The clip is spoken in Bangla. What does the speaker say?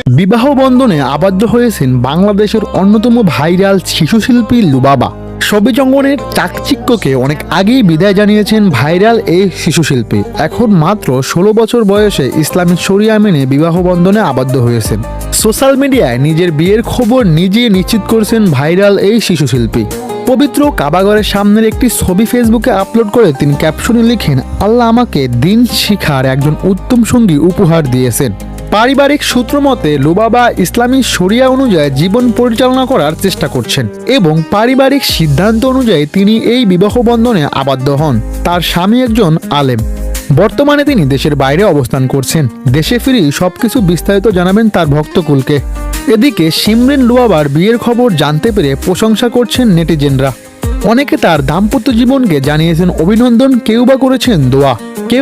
বিবাহ বন্ধনে আবদ্ধ হয়েছেন বাংলাদেশের অন্যতম ভাইরাল শিশুশিল্পী লুবাবা। সবুজ অঙ্গনের চাকচিক্যকে অনেক আগেই বিদায় জানিয়েছেন ভাইরাল এই শিশুশিল্পী। এখন মাত্র 16 বছর বয়সে ইসলামিক শরিয়া মেনে বিবাহ বন্ধনে আবদ্ধ হয়েছেন। সোশ্যাল মিডিয়ায় নিজের বিয়ের খবর নিজেই নিশ্চিত করেছেন ভাইরাল এই শিশুশিল্পী। পবিত্র কাবাঘরের সামনের একটি ছবি ফেসবুকে আপলোড করে তিনি ক্যাপশনে লিখেন, আল্লাহ আমাকে দিন শিখার একজন উত্তম সঙ্গী উপহার দিয়েছেন। পারিবারিক সূত্র মতে লুবাবা ইসলামী শরিয়া অনুযায়ী জীবন পরিচালনা করার চেষ্টা করছেন এবং পারিবারিক সিদ্ধান্ত অনুযায়ী তিনি এই বিবাহ বন্ধনে আবদ্ধ হন। তার স্বামী একজন আলেম। বর্তমানে তিনি দেশের বাইরে অবস্থান করছেন। দেশে ফিরেই সবকিছু বিস্তারিত জানাবেন তার ভক্তকুলকে। এদিকে শিমরিন লুবাবার বিয়ের খবর জানতে পেরে প্রশংসা করছেন নেটিজেনরা। অনেকে তার দাম্পত্য জীবনকে জানিয়েছেন অভিনন্দন, কেউ বা করেছেন দোয়া। কেউ